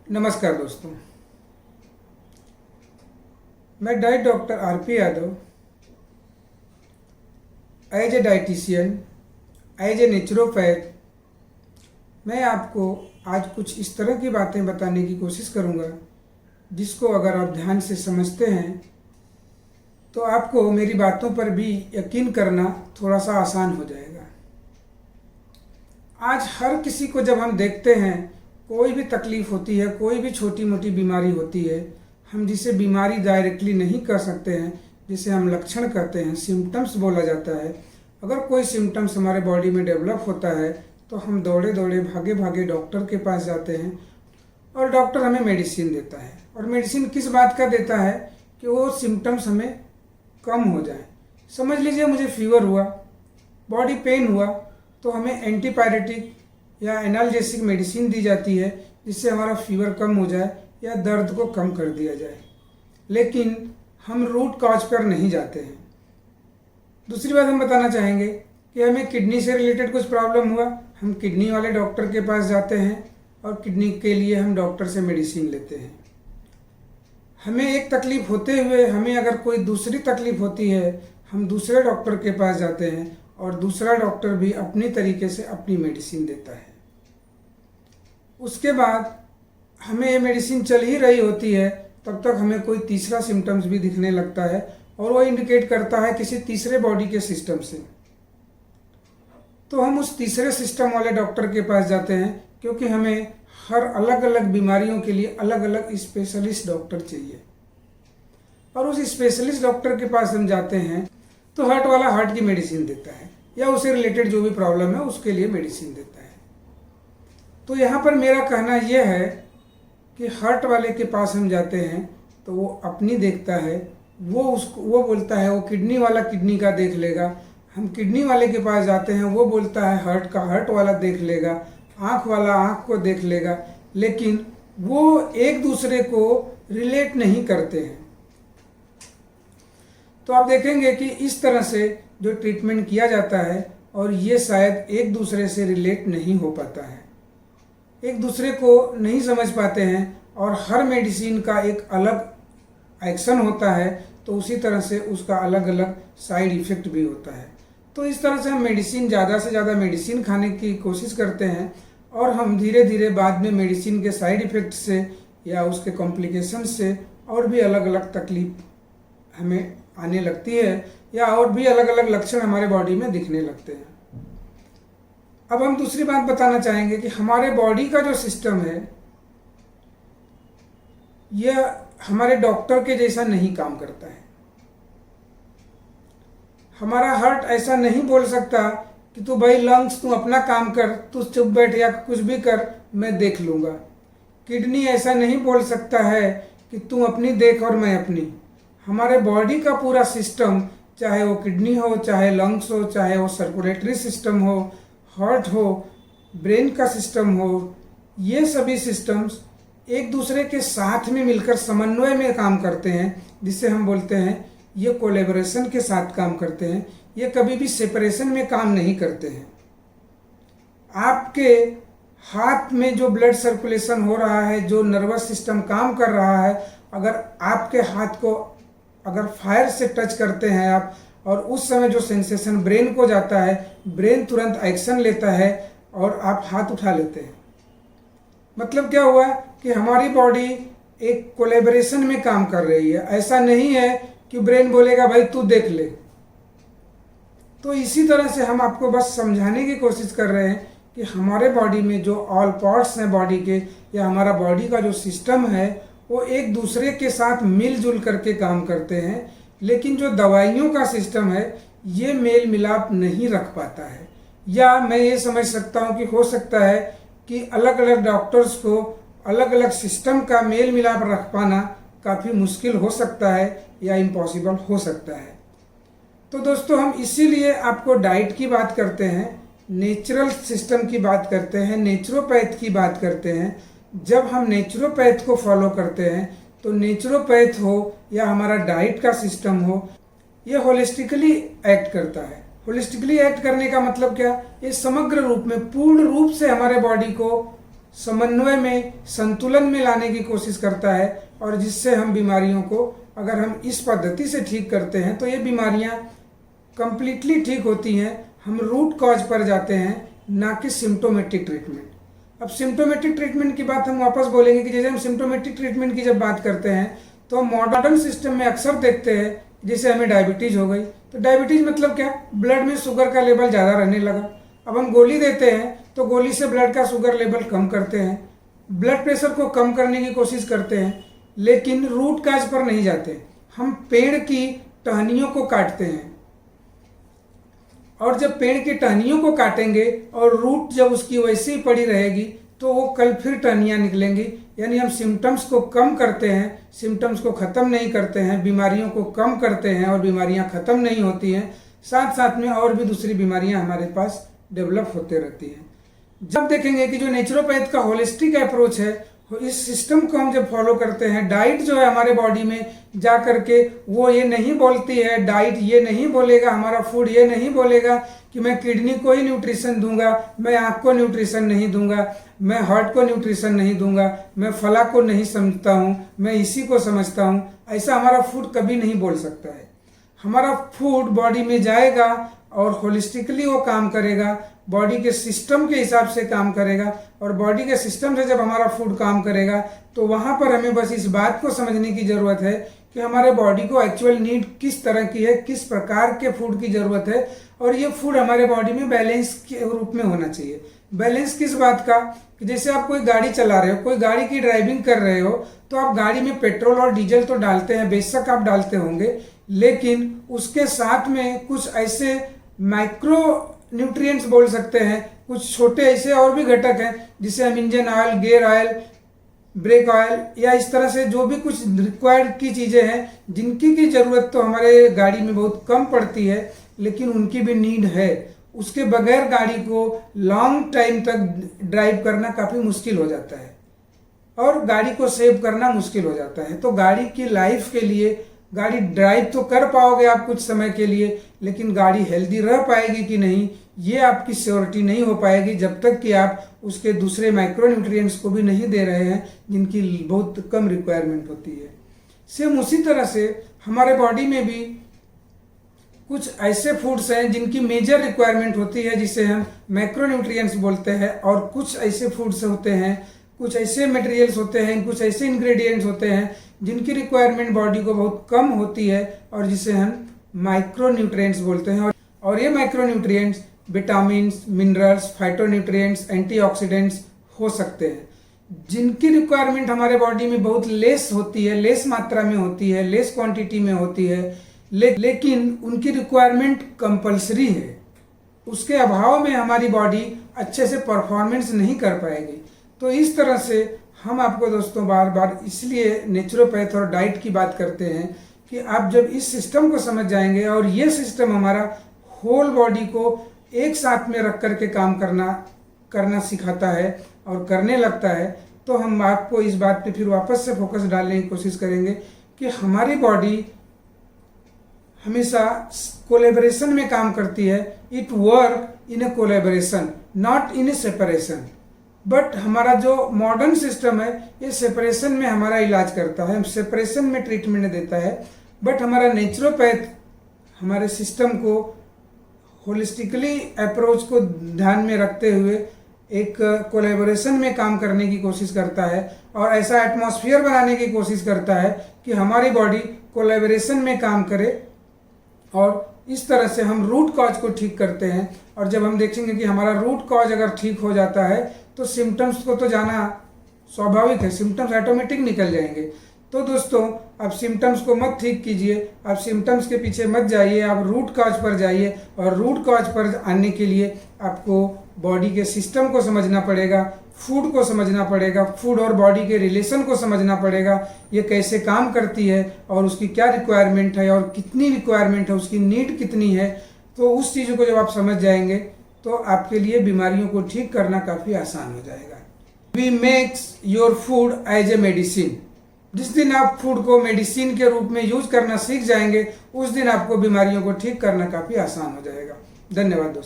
नमस्कार दोस्तों, मैं diet doctor RP Yadav as a dietitian, as a naturopath मैं आपको आज कुछ इस तरह की बातें बताने की कोशिश करूंगा जिसको अगर आप ध्यान से समझते हैं तो आपको मेरी बातों पर भी यकीन करना थोड़ा सा आसान हो जाएगा। आज हर किसी को जब हम देखते हैं, कोई भी तकलीफ़ होती है, कोई भी छोटी मोटी बीमारी होती है, हम जिसे बीमारी डायरेक्टली नहीं कह सकते हैं, जिसे हम लक्षण कहते हैं, सिम्टम्स बोला जाता है। अगर कोई सिम्टम्स हमारे बॉडी में डेवलप होता है तो हम दौड़े दौड़े भागे भागे डॉक्टर के पास जाते हैं और डॉक्टर हमें मेडिसिन देता है। और मेडिसिन किस बात का देता है कि वो सिम्टम्स हमें कम हो जाए। समझ लीजिए मुझे फीवर हुआ, बॉडी पेन हुआ, तो हमें एंटीपायरेटिक या एनाल्जेसिक मेडिसिन दी जाती है जिससे हमारा फीवर कम हो जाए या दर्द को कम कर दिया जाए। लेकिन हम रूट कॉज पर नहीं जाते हैं। दूसरी बात हम बताना चाहेंगे कि हमें किडनी से रिलेटेड कुछ प्रॉब्लम हुआ, हम किडनी वाले डॉक्टर के पास जाते हैं और किडनी के लिए हम डॉक्टर से मेडिसिन लेते हैं। हमें एक तकलीफ़ होते हुए हमें अगर कोई दूसरी तकलीफ़ होती है, हम दूसरे डॉक्टर के पास जाते हैं और दूसरा डॉक्टर भी अपनी तरीके से अपनी मेडिसिन देता है। उसके बाद हमें ये मेडिसिन चल ही रही होती है, तब तक हमें कोई तीसरा सिम्टम्स भी दिखने लगता है और वो इंडिकेट करता है किसी तीसरे बॉडी के सिस्टम से। तो हम उस तीसरे सिस्टम वाले डॉक्टर के पास जाते हैं क्योंकि हमें हर अलग अलग बीमारियों के लिए अलग अलग स्पेशलिस्ट डॉक्टर चाहिए। और उस स्पेशलिस्ट डॉक्टर के पास हम जाते हैं तो हार्ट वाला हार्ट की मेडिसिन देता है या उससे रिलेटेड जो भी प्रॉब्लम है उसके लिए मेडिसिन देता है। तो यहाँ पर मेरा कहना यह है कि हार्ट वाले के पास हम जाते हैं तो वो अपनी देखता है, वो बोलता है वो किडनी वाला किडनी का देख लेगा। हम किडनी वाले के पास जाते हैं, वो बोलता है हार्ट का हार्ट वाला देख लेगा, आँख वाला आँख को देख लेगा। लेकिन वो एक दूसरे को रिलेट नहीं करते हैं। तो आप देखेंगे कि इस तरह से जो ट्रीटमेंट किया जाता है और ये शायद एक दूसरे से रिलेट नहीं हो पाता है, एक दूसरे को नहीं समझ पाते हैं और हर मेडिसिन का एक अलग एक्शन होता है, तो उसी तरह से उसका अलग अलग साइड इफ़ेक्ट भी होता है। तो इस तरह से हम मेडिसिन ज़्यादा से ज़्यादा मेडिसिन खाने की कोशिश करते हैं और हम धीरे धीरे बाद में मेडिसिन के साइड इफ़ेक्ट से या उसके कॉम्प्लिकेशन से और भी अलग अलग तकलीफ हमें आने लगती है या और भी अलग अलग लक्षण हमारे बॉडी में दिखने लगते हैं। अब हम दूसरी बात बताना चाहेंगे कि हमारे बॉडी का जो सिस्टम है यह हमारे डॉक्टर के जैसा नहीं काम करता है। हमारा हार्ट ऐसा नहीं बोल सकता कि तू भाई लंग्स तू अपना काम कर, तू चुप बैठ या कुछ भी कर, मैं देख लूँगा। किडनी ऐसा नहीं बोल सकता है कि तू अपनी देख और मैं अपनी। हमारे बॉडी का पूरा सिस्टम, चाहे वो किडनी हो, चाहे लंग्स हो, चाहे वो सर्कुलेटरी सिस्टम हो, हार्ट हो, ब्रेन का सिस्टम हो, ये सभी सिस्टम्स एक दूसरे के साथ में मिलकर समन्वय में काम करते हैं, जिसे हम बोलते हैं ये कोलैबोरेशन के साथ काम करते हैं। ये कभी भी सेपरेशन में काम नहीं करते हैं। आपके हाथ में जो ब्लड सर्कुलेशन हो रहा है, जो नर्वस सिस्टम काम कर रहा है, अगर आपके हाथ को अगर फायर से टच करते हैं आप और उस समय जो सेंसेशन ब्रेन को जाता है, ब्रेन तुरंत एक्शन लेता है और आप हाथ उठा लेते हैं। मतलब क्या हुआ कि हमारी बॉडी एक कोलैबोरेशन में काम कर रही है। ऐसा नहीं है कि ब्रेन बोलेगा भाई तू देख ले। तो इसी तरह से हम आपको बस समझाने की कोशिश कर रहे हैं कि हमारे बॉडी में जो ऑल पार्ट्स हैं बॉडी के, या हमारा बॉडी का जो सिस्टम है, वो एक दूसरे के साथ मिलजुल करके काम करते हैं। लेकिन जो दवाइयों का सिस्टम है ये मेल मिलाप नहीं रख पाता है। या मैं ये समझ सकता हूँ कि हो सकता है कि अलग अलग डॉक्टर्स को अलग अलग सिस्टम का मेल मिलाप रख पाना काफ़ी मुश्किल हो सकता है या इम्पॉसिबल हो सकता है। तो दोस्तों, हम इसीलिए आपको डाइट की बात करते हैं, नेचुरल सिस्टम की बात करते हैं, नेचुरोपैथ की बात करते हैं। जब हम नेचुरोपैथ को फॉलो करते हैं तो नेचुरोपैथ हो या हमारा डाइट का सिस्टम हो, ये होलिस्टिकली एक्ट करता है। होलिस्टिकली एक्ट करने का मतलब क्या? ये समग्र रूप में पूर्ण रूप से हमारे बॉडी को समन्वय में, संतुलन में लाने की कोशिश करता है, और जिससे हम बीमारियों को अगर हम इस पद्धति से ठीक करते हैं तो ये बीमारियां कंप्लीटली ठीक होती हैं। हम रूट कॉज पर जाते हैं, ना कि सिम्टोमेटिक ट्रीटमेंट। अब सिम्टोमेटिक ट्रीटमेंट की बात हम वापस बोलेंगे कि जैसे हम सिम्टोमेटिक ट्रीटमेंट की जब बात करते हैं तो मॉडर्न सिस्टम में अक्सर देखते हैं, जैसे हमें डायबिटीज हो गई, तो डायबिटीज मतलब क्या, ब्लड में शुगर का लेवल ज़्यादा रहने लगा। अब हम गोली देते हैं तो गोली से ब्लड का शुगर लेवल कम करते हैं, ब्लड प्रेशर को कम करने की कोशिश करते हैं, लेकिन रूट काज पर नहीं जाते। हम पेड़ की टहनियों को काटते हैं, और जब पेड़ की टहनियों को काटेंगे और रूट जब उसकी वैसे ही पड़ी रहेगी तो वो कल फिर टहनियाँ निकलेंगी। यानी हम सिम्टम्स को कम करते हैं, सिम्टम्स को ख़त्म नहीं करते हैं, बीमारियों को कम करते हैं और बीमारियां ख़त्म नहीं होती हैं। साथ साथ में और भी दूसरी बीमारियां हमारे पास डेवलप होते रहती हैं। जब देखेंगे कि जो नेचुरोपैथ का होलिस्टिक अप्रोच है, इस सिस्टम को हम जब फॉलो करते हैं, डाइट जो है हमारे बॉडी में जा करके वो ये नहीं बोलती है, डाइट ये नहीं बोलेगा, हमारा फूड ये नहीं बोलेगा कि मैं किडनी को ही न्यूट्रिशन दूंगा, मैं आँख को न्यूट्रिशन नहीं दूंगा, मैं हार्ट को न्यूट्रिशन नहीं दूंगा, मैं फला को नहीं समझता हूँ, मैं इसी को समझता हूँ। ऐसा हमारा फूड कभी नहीं बोल सकता है। हमारा फूड बॉडी में जाएगा और होलिस्टिकली वो काम करेगा, बॉडी के सिस्टम के हिसाब से काम करेगा, और बॉडी के सिस्टम से जब हमारा फूड काम करेगा तो वहाँ पर हमें बस इस बात को समझने की ज़रूरत है कि हमारे बॉडी को एक्चुअल नीड किस तरह की है, किस प्रकार के फूड की ज़रूरत है, और ये फूड हमारे बॉडी में बैलेंस के रूप में होना चाहिए। बैलेंस किस बात का, कि जैसे आप कोई गाड़ी चला रहे हो, कोई गाड़ी की ड्राइविंग कर रहे हो, तो आप गाड़ी में पेट्रोल और डीजल तो डालते हैं, बेशक आप डालते होंगे, लेकिन उसके साथ में कुछ ऐसे माइक्रो न्यूट्रिएंट्स बोल सकते हैं, कुछ छोटे ऐसे और भी घटक हैं जिसे हम engine oil, gear oil, brake oil या इस तरह से जो भी कुछ रिक्वायर्ड की चीज़ें हैं, जिनकी की ज़रूरत तो हमारे गाड़ी में बहुत कम पड़ती है, लेकिन उनकी भी नीड है। उसके बगैर गाड़ी को लॉन्ग टाइम तक ड्राइव करना काफ़ी मुश्किल हो जाता है और गाड़ी को सेव करना मुश्किल हो जाता है। तो गाड़ी की लाइफ के लिए, गाड़ी ड्राइव तो कर पाओगे आप कुछ समय के लिए, लेकिन गाड़ी हेल्दी रह पाएगी कि नहीं, ये आपकी श्योरिटी नहीं हो पाएगी जब तक कि आप उसके दूसरे माइक्रो न्यूट्रिएंट्स को भी नहीं दे रहे हैं, जिनकी बहुत कम रिक्वायरमेंट होती है। सेम उसी तरह से हमारे बॉडी में भी कुछ ऐसे फूड्स हैं जिनकी मेजर रिक्वायरमेंट होती है, जिसे हम मैक्रो न्यूट्रिएंट्स बोलते हैं, और कुछ ऐसे फूड्स होते हैं, कुछ ऐसे मटेरियल्स होते हैं, कुछ ऐसे इंग्रेडिएंट्स होते हैं जिनकी रिक्वायरमेंट बॉडी को बहुत कम होती है, और जिसे हम माइक्रो न्यूट्रिएंट्स बोलते हैं। और ये micro nutrients vitamin, minerals, phytonutrients, antioxidants हो सकते हैं, जिनकी रिक्वायरमेंट हमारे बॉडी में बहुत लेस होती है, लेस मात्रा में होती है, लेस क्वांटिटी में होती है, लेकिन उनकी रिक्वायरमेंट कंपलसरी है। उसके अभाव में हमारी बॉडी अच्छे से परफॉर्मेंस नहीं कर पाएगी। तो इस तरह से हम आपको दोस्तों बार बार इसलिए नेचुरोपैथ और डाइट की बात करते हैं कि आप जब इस सिस्टम को समझ जाएंगे, और ये सिस्टम हमारा होल बॉडी को एक साथ में रख करके काम करना सिखाता है और करने लगता है, तो हम आपको इस बात पे फिर वापस से फोकस डालने की कोशिश करेंगे कि हमारी बॉडी हमेशा कोलैबोरेशन में काम करती है। It work in A collaboration, not in A separation. But हमारा जो मॉडर्न सिस्टम है ये सेपरेशन में हमारा इलाज करता है, सेपरेशन में ट्रीटमेंट देता है। बट हमारा नेचुरोपैथ हमारे सिस्टम को होलिस्टिकली अप्रोच को ध्यान में रखते हुए एक कोलैबोरेशन में काम करने की कोशिश करता है, और ऐसा एटमॉस्फेयर बनाने की कोशिश करता है कि हमारी बॉडी कोलैबोरेशन में काम करे, और इस तरह से हम रूट कॉज को ठीक करते हैं। और जब हम देखेंगे कि हमारा रूट कॉज अगर ठीक हो जाता है तो सिम्टम्स को तो जाना स्वाभाविक है, सिम्टम्स ऑटोमेटिक निकल जाएंगे। तो दोस्तों, आप सिम्टम्स को मत ठीक कीजिए, आप सिम्टम्स के पीछे मत जाइए, आप रूट कॉज पर जाइए। और रूट कॉज पर आने के लिए आपको बॉडी के सिस्टम को समझना पड़ेगा, फूड को समझना पड़ेगा, फूड और बॉडी के रिलेशन को समझना पड़ेगा, ये कैसे काम करती है और उसकी क्या रिक्वायरमेंट है और कितनी रिक्वायरमेंट है, उसकी नीड कितनी है। तो उस चीज़ों को जब आप समझ जाएंगे तो आपके लिए बीमारियों को ठीक करना काफ़ी आसान हो जाएगा। We makes your food as a medicine. जिस दिन आप फूड को मेडिसिन के रूप में यूज करना सीख जाएंगे, उस दिन आपको बीमारियों को ठीक करना काफ़ी आसान हो जाएगा। धन्यवाद दोस्तों।